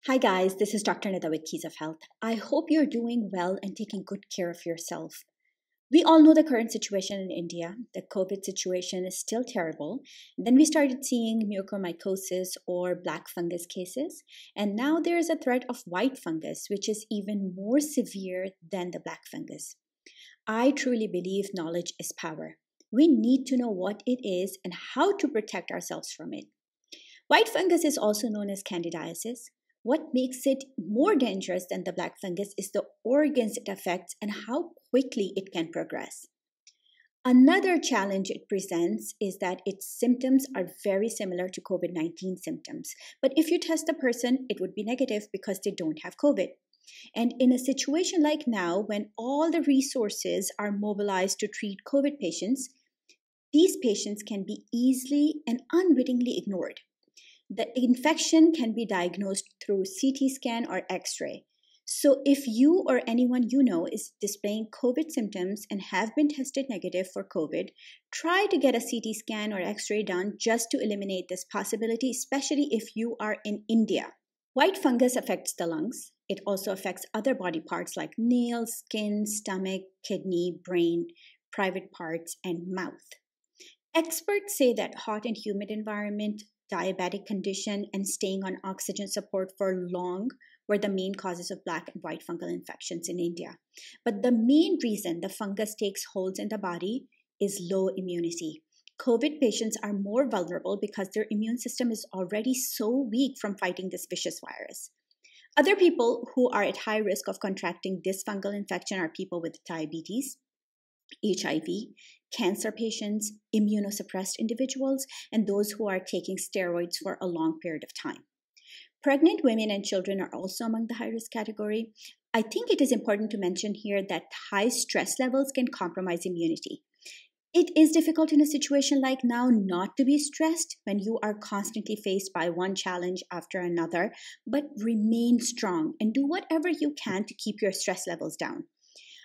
Hi guys, this is Dr. Nida with Keys of Health. I hope you're doing well and taking good care of yourself. We all know the current situation in India. The COVID situation is still terrible. Then we started seeing mucormycosis or black fungus cases. And now there is a threat of white fungus, which is even more severe than the black fungus. I truly believe knowledge is power. We need to know what it is and how to protect ourselves from it. White fungus is also known as Candidiasis. What makes it more dangerous than the black fungus is the organs it affects and how quickly it can progress. Another challenge it presents is that its symptoms are very similar to COVID-19 symptoms. But if you test the person, it would be negative because they don't have COVID. And in a situation like now, when all the resources are mobilized to treat COVID patients, these patients can be easily and unwittingly ignored. The infection can be diagnosed through CT scan or X-ray. So if you or anyone you know is displaying COVID symptoms and have been tested negative for COVID, try to get a CT scan or X-ray done just to eliminate this possibility, especially if you are in India. White fungus affects the lungs. It also affects other body parts like nails, skin, stomach, kidney, brain, private parts, and mouth. Experts say that hot and humid environment, diabetic condition, and staying on oxygen support for long were the main causes of black and white fungal infections in India. But the main reason the fungus takes hold in the body is low immunity. COVID patients are more vulnerable because their immune system is already so weak from fighting this vicious virus. Other people who are at high risk of contracting this fungal infection are people with diabetes, HIV, cancer patients, immunosuppressed individuals, and those who are taking steroids for a long period of time. Pregnant women and children are also among the high-risk category. I think it is important to mention here that high stress levels can compromise immunity. It is difficult in a situation like now not to be stressed when you are constantly faced by one challenge after another, but remain strong and do whatever you can to keep your stress levels down.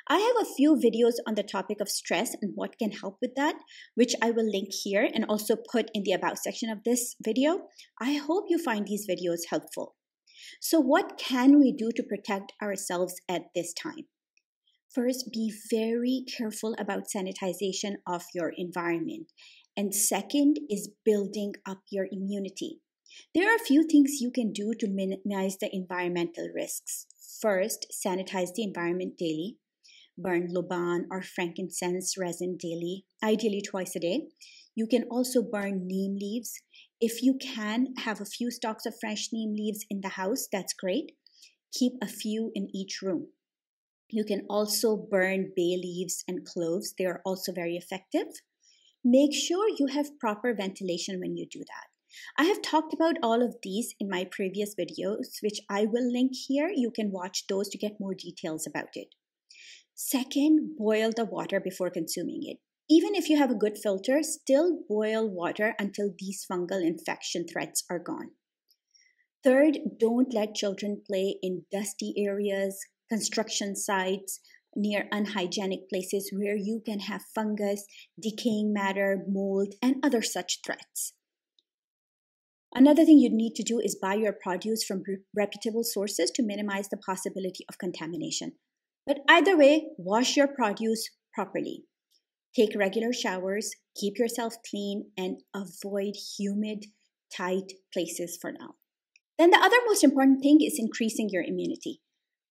I have a few videos on the topic of stress and what can help with that, which I will link here and also put in the About section of this video. I hope you find these videos helpful. So what can we do to protect ourselves at this time? First, be very careful about sanitization of your environment. And second is building up your immunity. There are a few things you can do to minimize the environmental risks. First, sanitize the environment daily. Burn Luban or frankincense resin daily, ideally twice a day. You can also burn neem leaves. If you can have a few stalks of fresh neem leaves in the house, that's great. Keep a few in each room. You can also burn bay leaves and cloves. They are also very effective. Make sure you have proper ventilation when you do that. I have talked about all of these in my previous videos, which I will link here. You can watch those to get more details about it. Second, boil the water before consuming it. Even if you have a good filter, still boil water until these fungal infection threats are gone. Third, don't let children play in dusty areas, construction sites, near unhygienic places where you can have fungus, decaying matter, mold, and other such threats. Another thing you need to do is buy your produce from reputable sources to minimize the possibility of contamination. But either way, wash your produce properly. Take regular showers, keep yourself clean, and avoid humid, tight places for now. Then the other most important thing is increasing your immunity.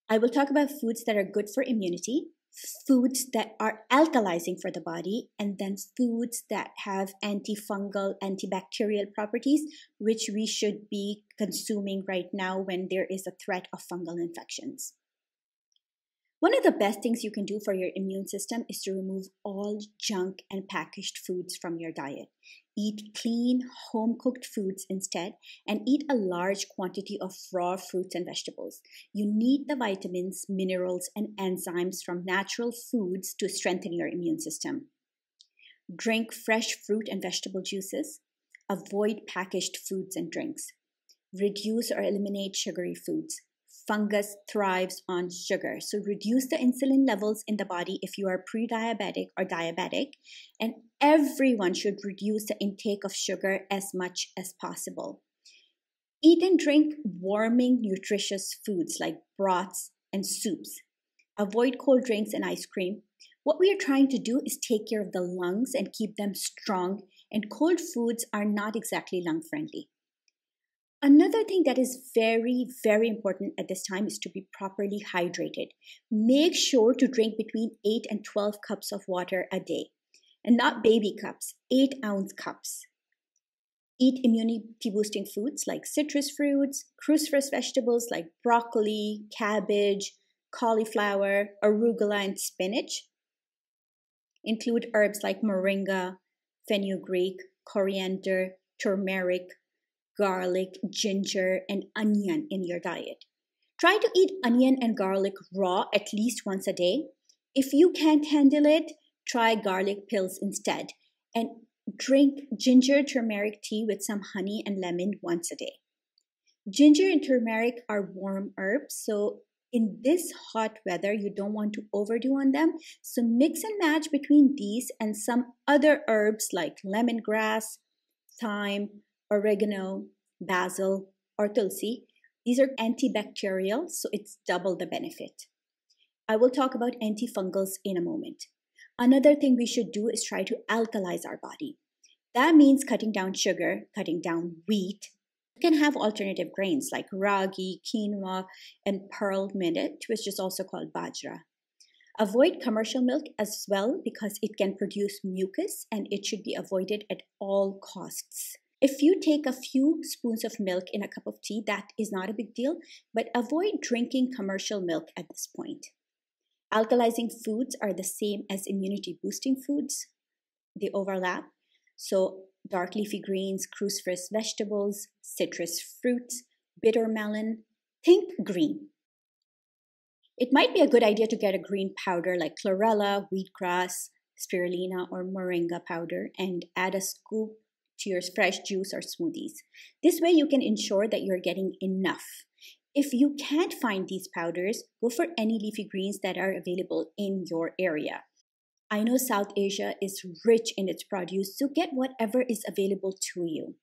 I will talk about foods that are good for immunity, foods that are alkalizing for the body, and then foods that have antifungal, antibacterial properties, which we should be consuming right now when there is a threat of fungal infections. One of the best things you can do for your immune system is to remove all junk and packaged foods from your diet. Eat clean, home-cooked foods instead, and eat a large quantity of raw fruits and vegetables. You need the vitamins, minerals, and enzymes from natural foods to strengthen your immune system. Drink fresh fruit and vegetable juices. Avoid packaged foods and drinks. Reduce or eliminate sugary foods. Fungus thrives on sugar. So reduce the insulin levels in the body if you are pre-diabetic or diabetic. And everyone should reduce the intake of sugar as much as possible. Eat and drink warming, nutritious foods like broths and soups. Avoid cold drinks and ice cream. What we are trying to do is take care of the lungs and keep them strong, and cold foods are not exactly lung friendly. Another thing that is very, very important at this time is to be properly hydrated. Make sure to drink between 8 and 12 cups of water a day, and not baby cups, 8-ounce cups. Eat immunity-boosting foods like citrus fruits, cruciferous vegetables like broccoli, cabbage, cauliflower, arugula, and spinach. Include herbs like moringa, fenugreek, coriander, turmeric, garlic, ginger, and onion in your diet. Try to eat onion and garlic raw at least once a day. If you can't handle it, try garlic pills instead. And drink ginger turmeric tea with some honey and lemon once a day. Ginger and turmeric are warm herbs, so in this hot weather, you don't want to overdo on them. So mix and match between these and some other herbs like lemongrass, thyme, oregano, basil, or tulsi. These are antibacterial, so it's double the benefit. I will talk about antifungals in a moment. Another thing we should do is try to alkalize our body. That means cutting down sugar, cutting down wheat. You can have alternative grains like ragi, quinoa, and pearl millet, which is also called bajra. Avoid commercial milk as well because it can produce mucus and it should be avoided at all costs. If you take a few spoons of milk in a cup of tea, that is not a big deal, but avoid drinking commercial milk at this point. Alkalizing foods are the same as immunity-boosting foods. They overlap. So dark leafy greens, cruciferous vegetables, citrus fruits, bitter melon, think green. It might be a good idea to get a green powder like chlorella, wheatgrass, spirulina, or moringa powder and add a scoop to your fresh juice or smoothies. This way you can ensure that you're getting enough. If you can't find these powders, go for any leafy greens that are available in your area. I know South Asia is rich in its produce, so get whatever is available to you.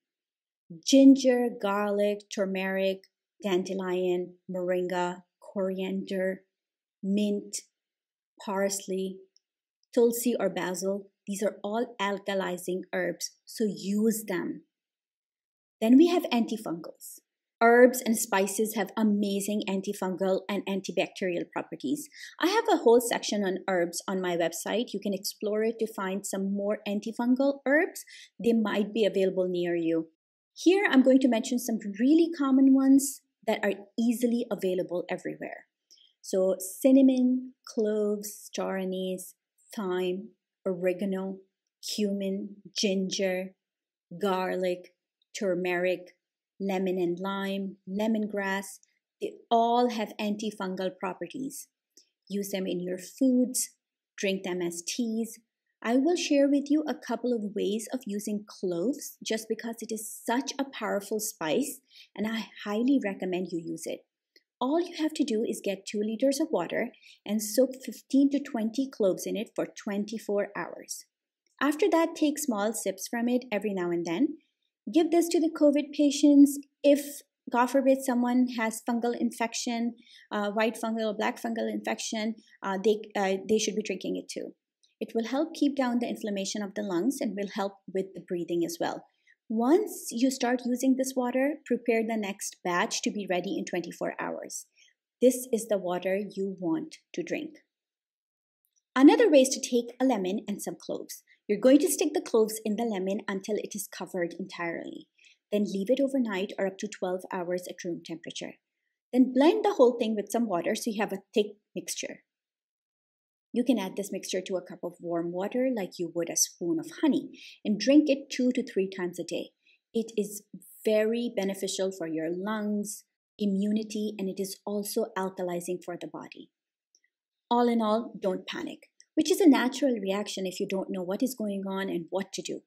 Ginger, garlic, turmeric, dandelion, moringa, coriander, mint, parsley, tulsi or basil. These are all alkalizing herbs, so use them. Then we have antifungals. Herbs and spices have amazing antifungal and antibacterial properties. I have a whole section on herbs on my website. You can explore it to find some more antifungal herbs. They might be available near you. Here, I'm going to mention some really common ones that are easily available everywhere. So cinnamon, cloves, star anise, thyme, oregano, cumin, ginger, garlic, turmeric, lemon and lime, lemongrass, they all have antifungal properties. Use them in your foods, drink them as teas. I will share with you a couple of ways of using cloves just because it is such a powerful spice and I highly recommend you use it. All you have to do is get 2 liters of water and soak 15 to 20 cloves in it for 24 hours. After that, take small sips from it every now and then. Give this to the COVID patients. If, God forbid, someone has fungal infection, white fungal or black fungal infection, they should be drinking it too. It will help keep down the inflammation of the lungs and will help with the breathing as well. Once you start using this water, prepare the next batch to be ready in 24 hours. This is the water you want to drink. Another way is to take a lemon and some cloves. You're going to stick the cloves in the lemon until it is covered entirely. Then leave it overnight or up to 12 hours at room temperature. Then blend the whole thing with some water so you have a thick mixture. You can add this mixture to a cup of warm water like you would a spoon of honey and drink it 2 to 3 times a day. It is very beneficial for your lungs, immunity, and it is also alkalizing for the body. All in all, don't panic, which is a natural reaction if you don't know what is going on and what to do.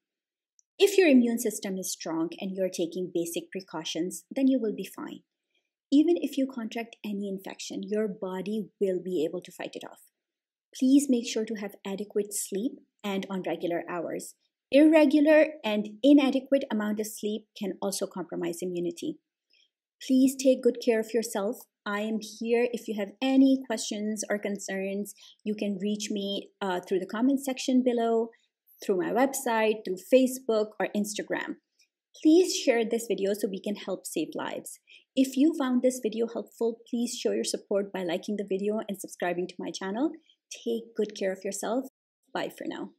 If your immune system is strong and you're taking basic precautions, then you will be fine. Even if you contract any infection, your body will be able to fight it off. Please make sure to have adequate sleep and on regular hours. Irregular and inadequate amount of sleep can also compromise immunity. Please take good care of yourself. I am here. If you have any questions or concerns, you can reach me through the comment section below, through my website, through Facebook or Instagram. Please share this video so we can help save lives. If you found this video helpful, please show your support by liking the video and subscribing to my channel. Take good care of yourself. Bye for now.